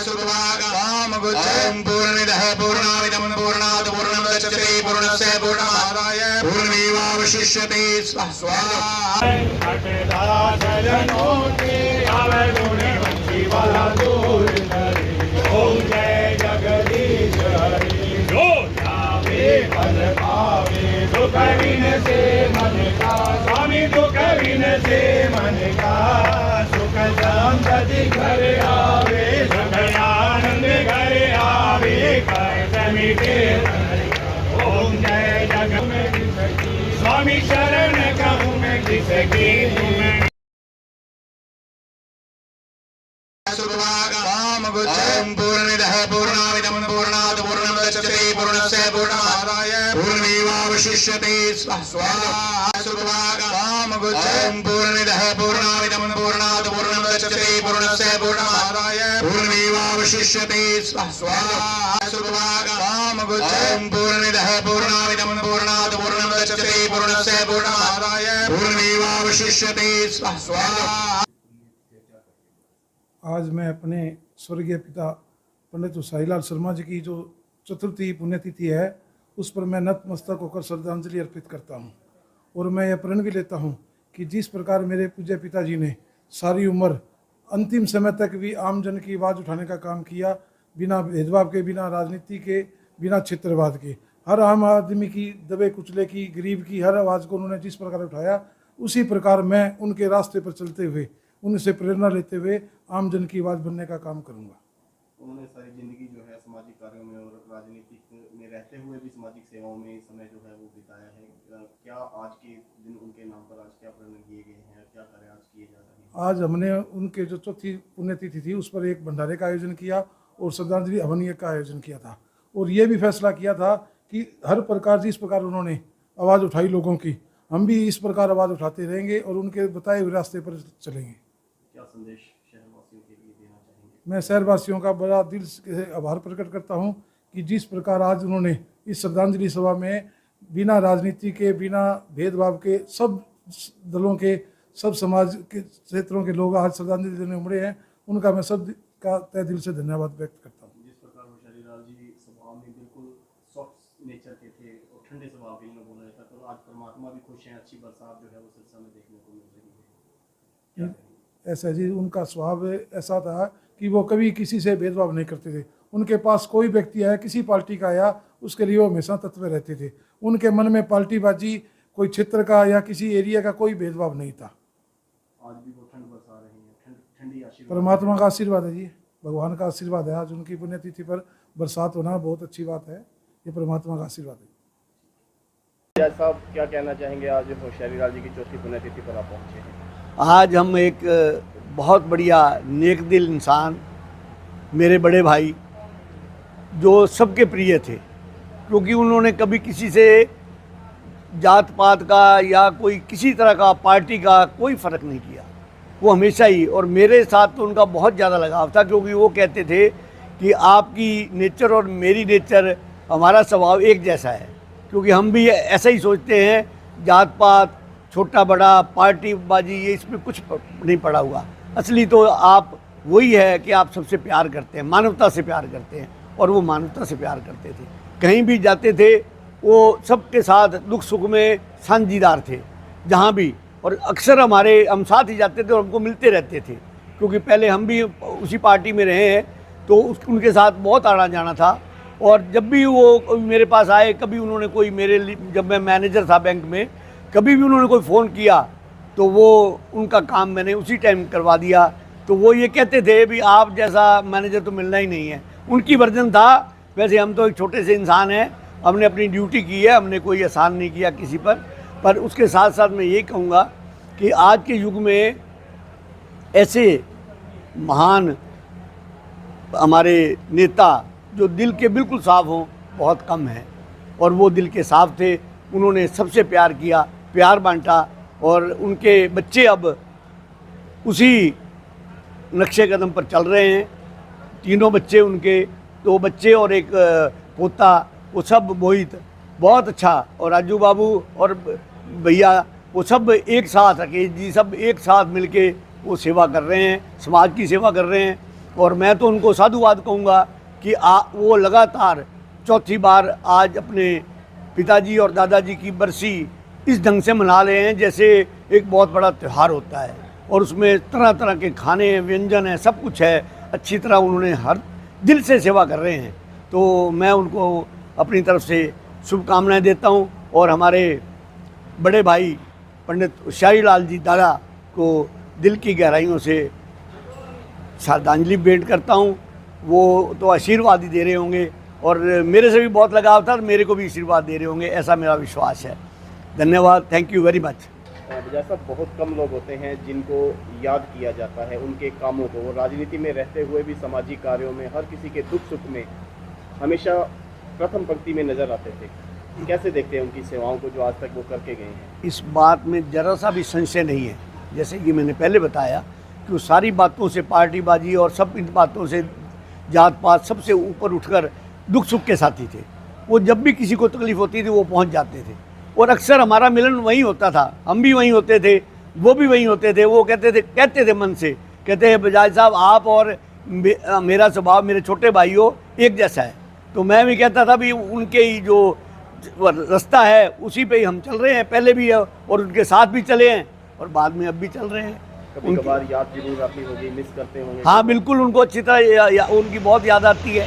ओम पूर्णमिदः पूर्णामिदं पूर्णात् पूर्णमुदच्यते पूर्णस्य पूर्णमादाय पूर्णमेवावशिष्यते स्वाहा। ओम जय जगदीश हरि जो नामे फल पावे दुख विन से मन का स्वामी दुख विन से मन का सुख शांति घर आवे सुख आनंद घर आवे कष्ट मिटे। ओम जय जगत स्वामी शरण कहूँ मैं किसकी तुम्हें ओम पूर्णमिदः पूर्णामिदं पूर्णात् पूर्णमुदच्यते पूर्णस्य पूर्णमादाय पूर्णमेवावशिष्यते स्वाहा। ओम पूर्णमिदः पूर्णामिदं पूर्णात् पूर्णमुदच्यते पूर्णस्य पूर्णमादाय पूर्णमेवावशिष्यते स्वाहा। ओम पूर्णमिदः पूर्णामिदं पूर्णात् पूर्णमुदच्यते पूर्णस्य पूर्णमादाय पूर्णमेवावशिष्यते स्वाहा। आज मैं अपने स्वर्गीय पिता पंडित उसाईलाल शर्मा जी की जो चतुर्थी पुण्यतिथि है उस पर मैं नतमस्तक होकर श्रद्धांजलि अर्पित करता हूं। और मैं यह प्रण भी लेता हूं कि जिस प्रकार मेरे पूज्य पिताजी ने सारी उम्र अंतिम समय तक भी आम जन की आवाज़ उठाने का काम किया, बिना भेदभाव के, बिना राजनीति के, बिना क्षेत्रवाद के, हर आम आदमी की दबे कुचले की, गरीब की हर आवाज़ को उन्होंने जिस प्रकार उठाया, उसी प्रकार मैं उनके रास्ते पर चलते हुए, उनसे प्रेरणा लेते हुए आम जन की आवाज़ बनने का काम करूंगा। उन्होंने सारी जिंदगी जो है सामाजिक कार्यों में और राजनीतिक में रहते हुए भी सामाजिक सेवाओं में समय जो है वो बिताया है। क्या आज के दिन उनके नाम पर आज क्या प्रण किए गए हैं, क्या कार्य आज किए जा रहे हैं? आज हमने उनके जो चौथी पुण्यतिथि थी उस पर एक भंडारे का आयोजन किया और श्रद्धांजलि हवन का आयोजन किया था। और ये भी फैसला किया था कि हर प्रकार जिस प्रकार उन्होंने आवाज़ उठाई लोगों की, हम भी इस प्रकार आवाज़ उठाते रहेंगे और उनके बताए हुए रास्ते पर चलेंगे। क्या संदेश शहरवासियों के लिए देना चाहेंगे? मैं शहरवासियों का बड़ा दिल से आभार प्रकट करता हूं कि जिस प्रकार आज उन्होंने इस श्रद्धांजलि सभा में बिना राजनीति के, बिना भेदभाव के, सब दलों के, सब समाज के क्षेत्रों के लोग आज श्रद्धांजलि देने उमड़े हैं, उनका मैं सब का तहे दिल से धन्यवाद व्यक्त करता हूँ। जिस प्रकार होशियारीलाल जी स्वभाव में बिल्कुल सॉफ्ट नेचर के थे और ठंडे स्वभाव के लिए बोला जाता, तो आज परमात्मा भी खुश हैं, अच्छी बरसात जो है वो सिलसिला में देखने को मिल रही है। ऐसा जी उनका स्वभाव ऐसा था कि वो कभी किसी से भेदभाव नहीं करते थे। उनके पास कोई व्यक्ति आया, किसी पार्टी का आया, उसके लिए वो हमेशा तत्पर रहते थे। उनके मन में पार्टीबाजी, कोई क्षेत्र का या किसी एरिया का कोई भेदभाव नहीं था। आज भी वो ठंड बरसा रही है, ठंडी आशीर्वाद परमात्मा का आशीर्वाद है जी, भगवान का आशीर्वाद है। आज उनकी पुण्यतिथि पर बरसात होना बहुत अच्छी बात है, ये परमात्मा का आशीर्वाद है। साहब क्या कहना चाहेंगे, आज होशियारीलाल जी की चौथी पुण्यतिथि पर आप पहुँचे हैं? आज हम एक बहुत बढ़िया नेक दिल इंसान, मेरे बड़े भाई जो सबके प्रिय थे, क्योंकि उन्होंने कभी किसी से जात पात का या कोई किसी तरह का पार्टी का कोई फ़र्क नहीं किया। वो हमेशा ही, और मेरे साथ तो उनका बहुत ज़्यादा लगाव था, क्योंकि वो कहते थे कि आपकी नेचर और मेरी नेचर, हमारा स्वभाव एक जैसा है, क्योंकि हम भी ऐसा ही सोचते हैं, जात पात, छोटा बड़ा, पार्टी बाजी, ये इसमें कुछ नहीं पड़ा हुआ। असली तो आप वही है कि आप सबसे प्यार करते हैं, मानवता से प्यार करते हैं, और वो मानवता से प्यार करते थे। कहीं भी जाते थे वो सबके साथ दुख सुख में साझीदार थे, जहाँ भी, और अक्सर हम साथ ही जाते थे और हमको मिलते रहते थे, क्योंकि पहले हम भी उसी पार्टी में रहे हैं, तो उनके साथ बहुत आना जाना था। और जब भी वो मेरे पास आए, कभी उन्होंने कोई जब मैं मैनेजर था बैंक में, कभी भी उन्होंने कोई फ़ोन किया तो वो उनका काम मैंने उसी टाइम करवा दिया। तो वो ये कहते थे भी आप जैसा मैनेजर तो मिलना ही नहीं है। उनकी वर्जन था, वैसे हम तो एक छोटे से इंसान हैं, हमने अपनी ड्यूटी की है, हमने कोई एहसान नहीं किया किसी पर उसके साथ साथ मैं ये कहूँगा कि आज के युग में ऐसे महान हमारे नेता जो दिल के बिल्कुल साफ़ हों बहुत कम हैं, और वो दिल के साफ़ थे। उन्होंने सबसे प्यार किया, प्यार बांटा, और उनके बच्चे अब उसी नक्शे कदम पर चल रहे हैं। तीनों बच्चे उनके, 2 बच्चे और एक पोता, वो सब मोहित बहुत अच्छा, और राजू बाबू और भैया वो सब एक साथ, राकेश जी सब एक साथ मिलके वो सेवा कर रहे हैं, समाज की सेवा कर रहे हैं। और मैं तो उनको साधुवाद कहूँगा कि वो लगातार चौथी बार आज अपने पिताजी और दादाजी की बरसी इस ढंग से मना रहे हैं जैसे एक बहुत बड़ा त्यौहार होता है, और उसमें तरह तरह के खाने हैं, व्यंजन हैं, सब कुछ है। अच्छी तरह उन्होंने हर दिल से सेवा कर रहे हैं, तो मैं उनको अपनी तरफ से शुभकामनाएं देता हूं। और हमारे बड़े भाई पंडित शाही लाल जी दादा को दिल की गहराइयों से श्रद्धांजलि भेंट करता हूं। वो तो आशीर्वाद ही दे रहे होंगे और मेरे से भी बहुत लगाव था, मेरे को भी आशीर्वाद दे रहे होंगे, ऐसा मेरा विश्वास है। धन्यवाद, थैंक यू वेरी मच। जैसा बहुत कम लोग होते हैं जिनको याद किया जाता है उनके कामों को। वो राजनीति में रहते हुए भी सामाजिक कार्यों में, हर किसी के दुख सुख में हमेशा प्रथम पंक्ति में नजर आते थे। कैसे देखते हैं उनकी सेवाओं को जो आज तक वो करके गए हैं? इस बात में जरा सा भी संशय नहीं है। जैसे कि मैंने पहले बताया कि वो सारी बातों से, पार्टीबाजी और सब इन बातों से, जात पात सबसे ऊपर उठकर दुख सुख के साथी थे। वो जब भी किसी को तकलीफ होती थी वो पहुंच जाते थे, और अक्सर हमारा मिलन वहीं होता था। हम भी वहीं होते थे, वो भी वहीं होते थे। वो कहते थे मन से, कहते हैं बजाज साहब आप और मेरा स्वभाव, मेरे छोटे भाई हो, एक जैसा है। तो मैं भी कहता था भी उनके ही जो रास्ता है उसी पे ही हम चल रहे हैं, पहले भी है और उनके साथ भी चले हैं और बाद में अब भी चल रहे हैं। कभी कभार याद जरूर आती होगी, मिस करते होंगे? हाँ बिल्कुल, उनको अच्छी तरह उनकी बहुत याद आती है,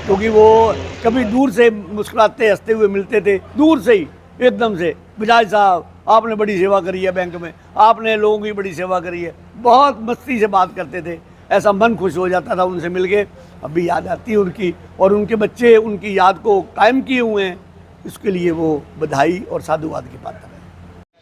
क्योंकि वो कभी दूर से मुस्कुराते हंसते हुए मिलते थे, दूर से ही एकदम से, बजाज साहब आपने बड़ी सेवा करी है बैंक में, आपने लोगों की बड़ी सेवा करी है। बहुत मस्ती से बात करते थे, ऐसा मन खुश हो जाता था उनसे मिल के। अभी याद आती है उनकी, और उनके बच्चे उनकी याद को कायम किए हुए हैं, इसके लिए वो बधाई और साधुवाद की पात्र है।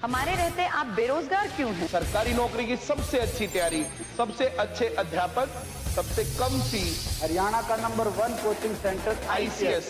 हमारे रहते आप बेरोजगार क्यों हैं? सरकारी नौकरी की सबसे अच्छी तैयारी, सबसे अच्छे अध्यापक, सबसे कम फीस, हरियाणा का नंबर 1 कोचिंग सेंटर ICS